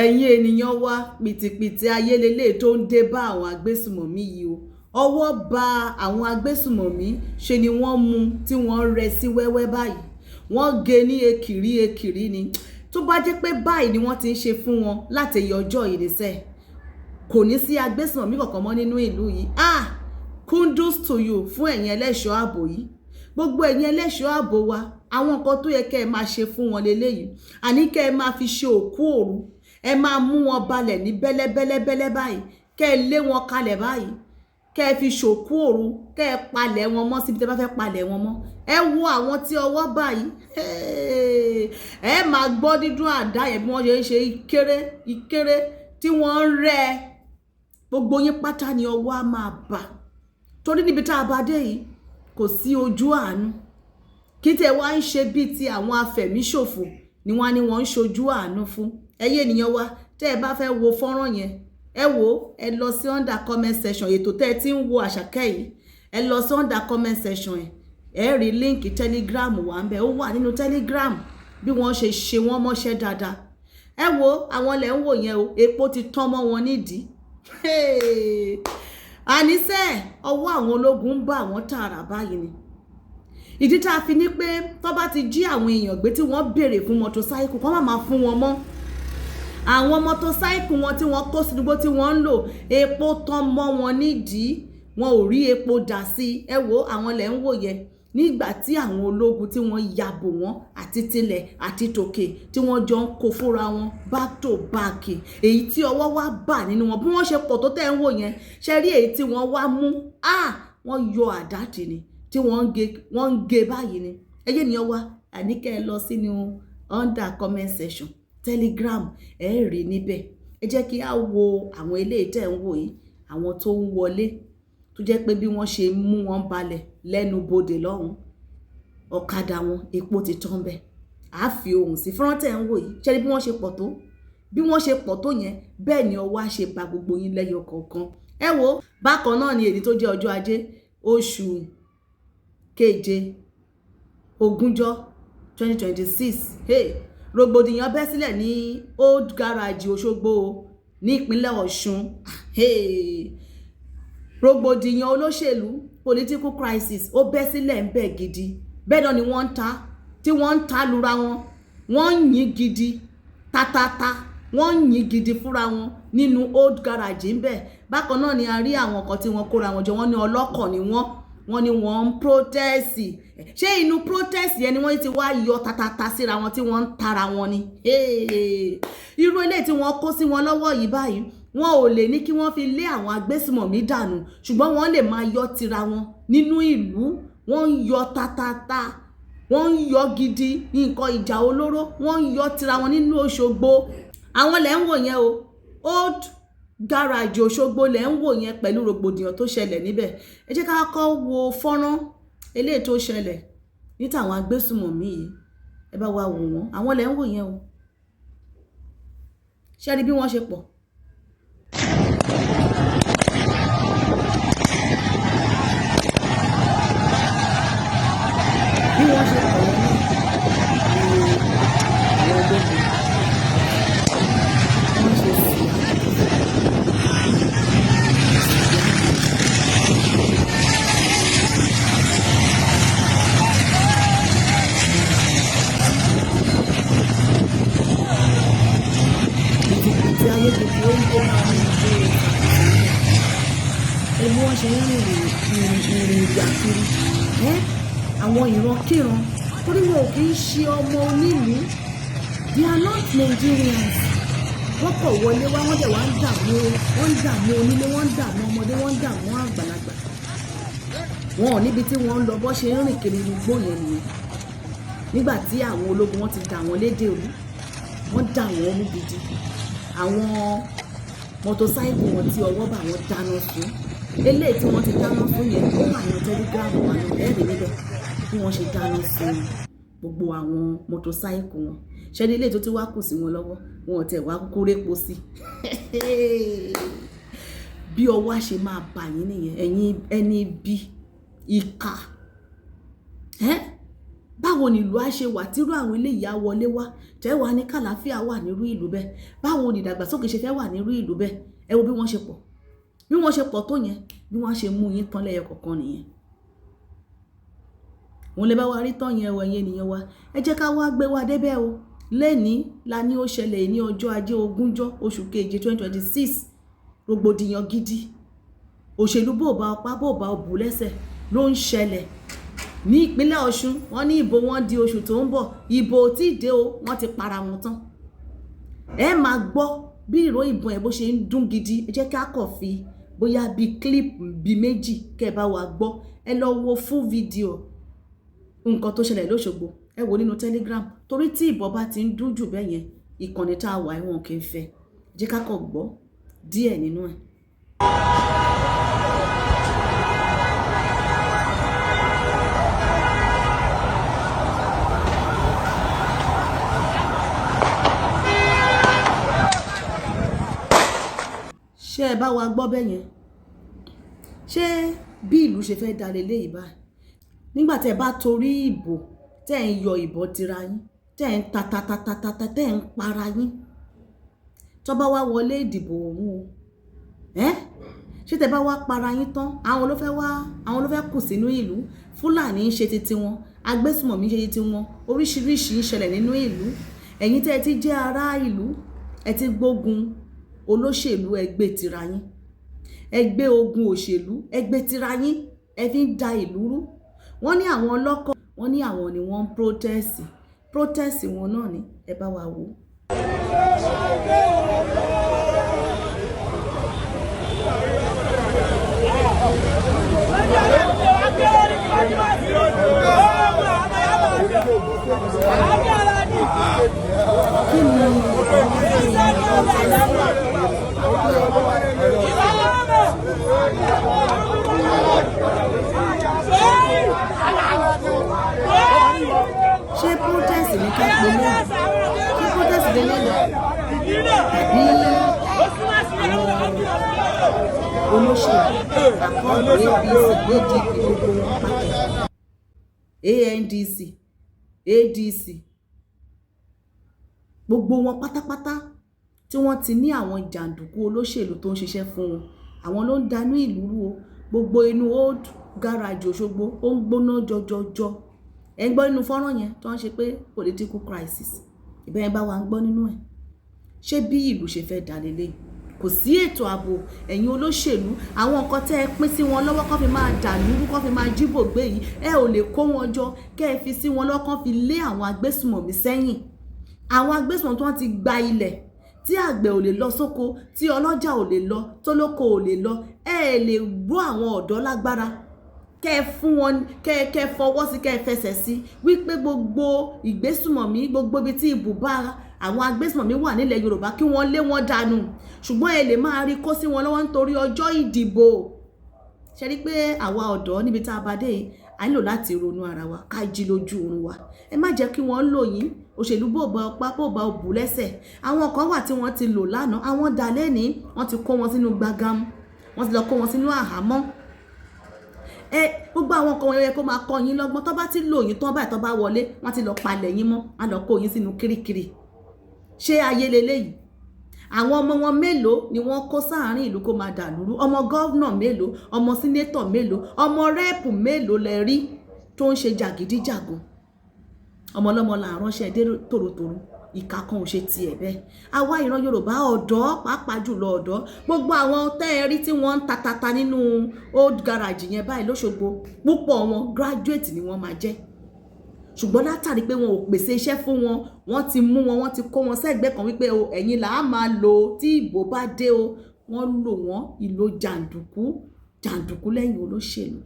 ẹ̀yin ènìyàn wa pìtìpìtì ayélélé tó ń dé bá àwọn agbésùmọ̀mí yìí o ọwọ́ bá àwọn agbésùmọ̀mí ṣe ni wọ́n mú tí wọ́n rẹ́ sí wẹ́wẹ́ báyìí wọ́n gé ní ekiri ni tó bá jẹ́ pé báyìí ni wọ́n ti ń ṣe fún wọn láti ẹyọ ọjọ́ ìrìnsẹ̀ kò ní sí agbésùmọ̀mí kankan mọ́ nínú ìlú yìí kundus to you fún ẹ̀yin ẹlẹ́ṣọ́ ààbò yìí gbogbo ẹ̀yin ẹlẹ́ṣọ́ ààbò wa àwọn nǹkan tó yẹ kẹ́ ẹ máa ṣe fún wọn leléyìí àní kẹ́ ẹ máa fi ṣe òkú òru ẹ máa mú wọn balẹ̀ ní bẹ́lẹ́bẹ́lẹ́bẹ́lẹ́ báyìí kẹ́ ẹ lé wọn kalẹ̀ báyìí kẹ́ ẹ fi ṣòkú òru kẹ́ ẹ palẹ̀ wọn mọ́ síbi tẹ́ bá fẹ́ palẹ̀ wọn mọ́ ẹ wo àwọn tí ọwọ́ báyìí ẹ máa gbọ́ dídún àdá yẹn bí wọ́n ṣe ń ṣe ìkéré tí wọ́n ń rẹ́ gbogbo yín pátá ni ọwọ́ á máa bà torí níbi tá a bá dé yìí kò sí ojú àánú kí tẹ́ wá ń ṣe bíi ti àwọn afẹ̀míṣòfò ni wọ́n á ní wọ́n ń ṣojú àánú fún ẹyẹ ènìyàn wa tẹ́ ẹ bá fẹ́ wo fọ́nrán yẹn ẹ wo ẹ lọ sí under comment section ètò tẹ́ ẹ ti ń wo Àṣàkẹ́ yìí ẹ lọ sí under comment section ẹ rí líǹkì telegram wà ń bẹ ó wà nínú telegram bí wọ́n ṣe wọ́n mọ́ṣẹ́ dáadáa ẹ wo àwọn lẹ́ ń wò yẹn o epo ti tán mọ́ wọn nídìí àníṣe ọwọ́ àwọn ológun ń bá àwọn tààrà báyìí ni ìdí tá a fi ní pé tó bá ti jí àwọn èèyàn gbé tí wọ́n béèrè fún mọ́tòsáìkù kó má máa fún wọn mọ́ àwọn mọ́tòsáìkù wọn tí wọ́n kó sídúgbò tí wọ́n ń lò epo tán mọ́ wọn nídìí wọn ò rí epo dà sí ẹ wo àwọn lẹ́ ń wò yẹn nígbà tí àwọn ológun tí wọ́n yàbò wọn àti tilẹ̀ àti tòkè tí wọ́n jọ ń kó fúnra wọn back to back èyí tí ọwọ́ wá bà nínú wọn bí wọ́n ṣe pọ̀ tó tẹ́ ń wò yẹn ṣe rí èyí tí wọ́n wá mú wọ́n yọ àdá tì ní tí wọ́n ń gé báyìí ni ẹyẹ ènìyàn wa àníkẹ́ ẹ lọ sínú under comment section telegram ẹ rí níbẹ̀ ẹ jẹ́ kí á wo àwọn eléyìí tẹ́ ń wò yìí àwọn tó ń wọlé tó jẹ́ pé bí wọ́n ṣe mú wọn balẹ̀ lẹ́nu bodè lọ́hùn ọ̀kadà wọn epo ti tán bẹ́ẹ̀ á fi ohùn sí fọ́nrán tẹ́ ń wò yìí ṣe rí bí wọ́n ṣe pọ̀ tó bí wọ́n ṣe pọ̀ tó yẹn bẹ́ẹ̀ ni ọwọ́ á ṣe ba gbogbo yín lẹ́yọ kọ̀ọ̀kan ẹ wo bákan náà ni èyí tó jẹ́ ọjọ́ ajé oṣù keje ogúnjọ́ 2026 rògbòdìyàn bẹ́ sílẹ̀ ní old garage Òṣogbo ní ìpínlẹ̀ Ọ̀ṣun rògbòdìyàn olóṣèlú political crisis ó bẹ́ sílẹ̀ ń bẹ̀ gidi bẹ́ẹ̀ náà ni wọ́n ń ta tí wọ́n ń ta lura wọn wọ́n ń yìn gidi tatata wọ́n ń yìn gidi fúnra wọn nínú old garage ń bẹ̀ bákan náà ni a rí àwọn kan tí wọ́n kóra wọn jọ wọ́n ní ọlọ́kọ̀ ni wọ́n ní wọ́n ń protest ṣé inú protest yẹn ni wọ́n ti wá yọ tatata síra wọn tí wọ́n ń tara wọn ni irú eléyìí tí wọ́n kó sí wọn lọ́wọ́ yìí báyìí wọn ò lè ní kí wọ́n fi lé àwọn agbésùmọ̀mí dànù ṣùgbọ́n wọ́n lè máa yọ tira wọn nínú ìlú wọ́n ń yọ tatata wọ́n ń yọ gidi nǹkan ìjà olóró wọ́n ń yọ tira wọn nínú Òṣogbo àwọn lẹ́ ń wò yẹn o old garage Òṣogbo lẹ́ ń wò yẹn pẹ̀lú rògbòdìyàn tó ṣẹlẹ̀ níbẹ̀ ẹ jẹ́ ká kọ́ wo fọ́nrán eléyìí tó ṣẹlẹ̀ ní tàwọn agbésùmọ̀mí yìí ẹ bá wa wò wọ́n àwọn lẹ́ ń wò yẹn o ṣé rí bí wọ́n ṣe pọ̀ bí wọ́n ṣe pọ̀ yẹn náà ni àwọn ológun wọ́n ṣe sí ìdí ayé gbogbo ó ń kó máa ní ìgbé ẹbí wọ́n ṣe ń rìn ìjà kiri àwọn ìrankíran torí wọn ò kì í ṣe ọmọ onílùú they are not Nigerians wọ́n kọ̀ wọlé wá wọ́n dẹ̀ wá ń dààmú onílé wọ́n ń dààmú ọmọdé wọ́n ń dààmú àgbàlagbà wọn ò níbi tí wọ́n ń lọ bọ́ ṣe ń rìn kiri gbogbo yẹn nìyẹn nígbà tí àwọn ológun wọn ti dà wọ́n lédè òru wọ́n dà wọ́n mú gidi àwọn mọ́tòsáìkù wọn tí ọwọ́ bá wọn dáná fún eléyìí tí wọ́n ti dáná fún yẹn ó wà ní telegram wà ní ẹ̀rí níbẹ̀ bí wọ́n ṣe dáná fún gbogbo àwọn mọ́tòsáìkù wọn ṣẹ́ni ilé tó ti wá kù sí wọn lọ́wọ́ wọn ò tẹ̀ wá kúkú répo sí bí ọwọ́ ṣe máa bà yín nìyẹn ẹ̀yin ẹni bí ìkà báwo báwo ni ìlú á ṣe wà tírú àwọn eléyìí á wọlé wá tẹ́ wá ní kàlàáfíà wà nírú ìlú bẹ́ẹ̀, báwo ni ìdàgbàsókè ṣe fẹ́ wà nírú ìlú bẹ́ẹ̀. Ẹ wo bí wọ́n ṣe pọ̀ tó yẹn, bí wọ́n ṣe mú yín tán lẹ́yọ kọ̀ọ̀kan nìyẹn. Wọ́n lè bá wa rí tán yẹn ẹ̀yin ènìyàn wa, ẹ jẹ́ ká wá gbé wa débẹ̀ o. Lẹ́ni la ní ó ṣẹlẹ̀ ní ọjọ́ ajé 20 oṣù keje 2026, rògbòdìyàn gidi òṣèlú bòbá ọpá bòbá òbú lẹ́sẹ̀ ló ń ṣẹlẹ̀ ní ìpínlẹ̀ Ọ̀ṣun. Wọ́n ní ìbò wọn di oṣù tó ń bọ̀, ìbò tí dé o, wọ́n ti para wọn tán. Ẹ máa gbọ́ bí ìró ìbọn ẹ̀ bó ṣe ń dún gidi. Ẹ jẹ́ ká kọ̀ fi bóyá bí clip bí méjì kẹ́ bá wa gbọ́. Ẹ lọ wo full video nǹkan tó ṣẹlẹ̀ lóṣogbo, ẹ wo nínú Telegram, torí tí ìbọn bá ti ń dún jù bẹ́ẹ̀ yẹn ìkànnì tá a wà ẹ̀wọ̀n kì í fẹ́. Jẹ́ ká kọ̀ gbọ́ díẹ̀ nínú ẹ̀. Ṣé ẹ bá wa gbọ́ bẹ́ẹ̀ yẹn? Ṣé bí ìlú ṣe fẹ́ da leléyìí báyìí? Nígbà tẹ́ bá torí ìbò tẹ́ ń yọ ìbọn tira yín, tẹ́ ń ta tẹ́ ń para yín, tó bá wá wọlé ìdìbò òun o, ṣé tẹ́ bá wá para yín tán àwọn ló fẹ́ kù sínú ìlú. Fúlàní ń ṣe titi wọn, agbésùmọ̀mí ṣe titi wọn, oríṣiríṣi ń ṣẹlẹ̀ nínú ìlú. Ẹ̀yin tẹ́ ti jẹ́ ará ìlú, ẹ ti gbógun olóṣèlú, ẹgbẹ́ tira yín, ẹgbẹ́ ogun òṣèlú, ẹgbẹ́ tira yín, ẹ fi ń da ìlú rú. Wọ́n ní àwọn ọlọ́kọ̀, wọ́n ní àwọn ni wọ́n ń protest wọn náà ni. Ẹ bá wa wò. Ṣé protest ní ká pè lé? Ṣé protest lè lè lọ? Àbí olóṣèlú àkọ́kọ́ APC, PDP gbogbo wọn pàtó, ANDC, ADC gbogbo wọn pátápátá tí wọ́n ti ní àwọn jàǹdùkú olóṣèlú tó ń ṣiṣẹ́ fún wọn. Àwọn ló ń danú ìlú rú o. Gbogbo inú old garage Òṣogbo ó ń gbóná jọjọjọ. Ẹ ń gbọ́ nínú fọ́nrán yẹn tó ń ṣe pé political crisis, ìbẹ̀yẹn bá wa ń gbọ́ nínú ẹ̀. Ṣé bí ìlú ṣe fẹ́ dà lélẹ̀? Kò sí ètò ààbò. Ẹ̀yin olóṣèlú, àwọn nǹkan tẹ́ ẹ pín sí wọn lọ́wọ́ kán fi máa dà lúrú, kán fi máa jíbò gbé yìí, ẹ ò lè kó wọn jọ kẹ́ ẹ fi sí wọn lọ́kàn fi lé àwọn agbésùmọ̀mí sẹ́yìn. Àwọn agbésùmọ̀mí tó wọ́n ti gba ilẹ̀ tí àgbẹ̀ ò lè lọ sóko, tí ọlọ́jà ò lè lọ, tólóko ò lè lọ, ẹ lè ró àwọn ọ̀dọ́ lágbára kẹ́ fún wọn, kẹ́ fọwọ́ sí, kẹ́ fẹsẹ̀ sí wípé gbogbo ìgbésùmọ̀mí, gbogbo ibi tí ibùbá àwọn agbésùmọ̀mí wà nílẹ̀ Yorùbá kí wọ́n lé wọn dànù. Ṣùgbọ́n ẹ lè máa rí kó sí wọn lọ́wọ́ nítorí ọjọ́ ìdìbò. Ṣé rí pé àwa ọ̀dọ́ níbi tá a bá dé yìí, a nílò láti ronú ara wa, ká jí lójú oorun wa. Ẹ má jẹ́ kí wọ́n lò yín òṣèlú bòbá ọpá bòbá òbú lẹ́sẹ̀. Àwọn kan wà tí wọ́n ti lò lánàá, àwọn dalẹ́ ní wọ́n ti kó wọn sínú gbagam, wọ́n ti lọ kó wọn sínú àhámọ́. Gbogbo àwọn kan wọ̀nyẹn kó máa kọ́ yín lọ́gbọ́n. Tó bá ti lò yín tán báyìí, tó bá wọlé wọ́n ti lọ palẹ̀ yín mọ́, wọ́n lọ kó yín sínú kirikiri. Ṣé ayé leléyìí? Àwọn ọmọ wọn mélòó ni wọ́n kó sáàárín ìlú kó máa dà lúrú? Ọmọ gọ́vnà mélòó, ọmọ sínétọ̀ mélòó, ọmọ rẹ́ẹ̀pù mélòó lẹ rí tó ń ṣe jàgídíjàgan? Ọmọ ọlọ́mọ là ń ránṣẹ́ dé tòrótòró, ìka kan ò ṣe tiẹ̀ bẹ́ẹ̀. Àwa ìran Yorùbá ọ̀dọ́, pàápàá jùlọ ọ̀dọ́, gbogbo àwọn tẹ́ẹ̀rí tí wọ́n ń tatata nínú old garage yẹn báyìí lóṣogbo, púpọ̀ wọn graduate ni wọ́n máa jẹ́. Ṣùgbọ́n látàrí pé wọn ò pèsè iṣẹ́ fún wọn, wọ́n ti mú wọn, wọ́n ti kó wọn sẹ́gbẹ̀ẹ́ kan wípé ẹ̀yin là á máa lò tí ìbò bá dé o. Wọ́n lò wọ́n ìlò jàǹdùkú lẹ́yìn olóṣèlú.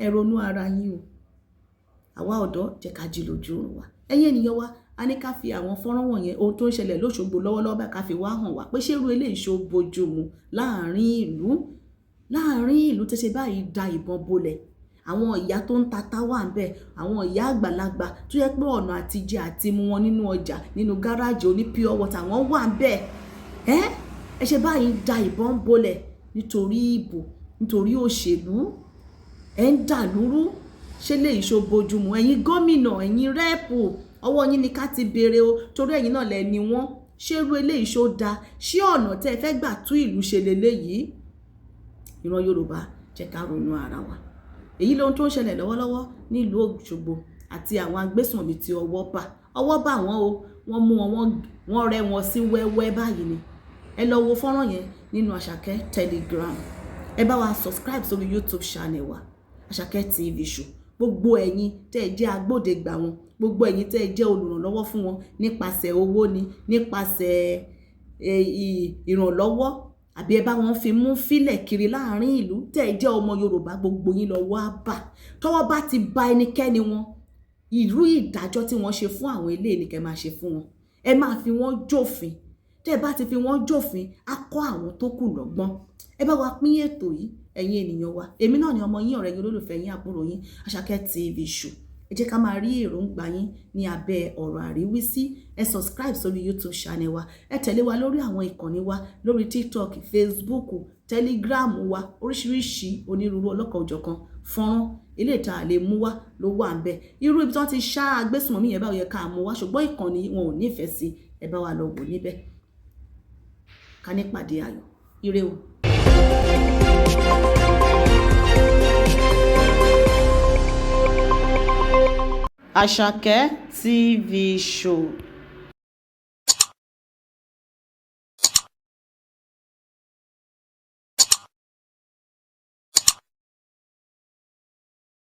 Ẹ ronú ara yín o. Àwa ọ̀dọ́ jẹ́ ká jí lójú oorun wa. Ẹ̀yin ènìyàn wa, a ní ká fi àwọn fọ́nrán wọ̀nyẹn, ohun tó ń ṣẹlẹ̀ lóṣogbo lọ́wọ́lọ́wọ́ bá ká fi wá hàn wá pé ṣé irú eléyìí ṣó bojú mu láàárín ìlú tó ṣe báyìí da ìbọn bolẹ̀. Àwọn ìyá tó ń tata wà ń bẹ̀, àwọn ìyá àgbàlagbà tó yẹ pé ọ̀nà àtijẹ àti mu wọn nínú ọjà, nínú gáràjì oní pure water wọ́n wà ń bẹ̀. Ẹ ṣe báyìí da ìbọn bolẹ̀ nítorí ìbò, nítorí òṣèlú. Ẹ ń dà lúrú. ṣé léyìí ṣó bójúmu? Ẹ̀yin gómìnà, ẹ̀yin rẹ́ẹ̀pù, ọwọ́ yín ni ká ti béèrè o, torí ẹ̀yin náà lẹ ni wọ́n. Ṣé irú eléyìí ṣó dáa? Ṣé ọ̀nà tẹ́ ẹ fẹ́ gbà tú ìlú ṣe leléyìí? Ìran Yorùbá jẹ́ ká ronú ara wa. Èyí lohun tó ń ṣẹlẹ̀ lọ́wọ́lọ́wọ́ nílùú Òṣogbo àti àwọn agbésùnmọ̀mí tí ọwọ́ bà wọ́n o, wọ́n mú wọn, wọ́n rẹ́ wọn sí wẹ́wẹ́ báyìí ni. Ẹ lọ wo fọ́nrán yẹn nínú Àṣàkẹ́ Telegram. Ẹ bá wa subscribe sórí YouTube channel wa, Àṣàkẹ́ TV Show. Gbogbo ẹ̀yin tẹ́ ẹ jẹ́ agbódegbà wọn, gbogbo ẹ̀yin tẹ́ ẹ jẹ́ olùrànlọ́wọ́ fún wọn nípasẹ̀ owó ni, nípasẹ̀ ìrànlọ́wọ́, àbí ẹ bá wọn fi mú fílẹ̀ kiri láàrin ìlú, tẹ́ ẹ jẹ́ ọmọ Yorùbá, gbogbo yín lọ́wọ́ á bà. Tọ́wọ́ bá ti ba ẹnikẹ́ni wọn, irú ìdájọ́ tí wọ́n ṣe fún àwọn ilé ní kẹ́ máa ṣe fún wọn. Ẹ máa fi wọ́n jófin. Tẹ́ ẹ bá ti fi wọ́n jófin, á kọ́ àwọn tó kù lọ́gbọ́n. Ẹ bá wa pín ètò yìí, ẹ̀yin ènìyàn wa. Èmi náà ni ọmọ yín, ọ̀rẹ́ yín, olólùfẹ́ yín, àbúrò yín, Àṣàkẹ́ TV Show. Ẹ jẹ́ ká máa rí èròǹgbà yín ní abẹ́ ọ̀rọ̀ àríwísí. Ẹ subscribe sórí YouTube channel wa. Ẹ tẹ̀lé wa lórí àwọn ìkànnì wa, lórí TikTok, Facebook, Telegram wa, oríṣiríṣi onírúurú ọlọ́kan-ò-jọ̀kan fọ́nrán ilé ìta lè mú wá ló wà ńbẹ̀. Irú ibi tí wọ́n ti ṣá agbésùnmọ̀mí yẹn báwo yẹ ká mú wá, ṣùgbọ́n ìkànnì wọn ò nífẹ̀ẹ́ sí. Ẹ bá wa lọ wò níbẹ̀. Ká ní pàdé ayọ̀. Ire o. Àṣàkẹ́ TV Show.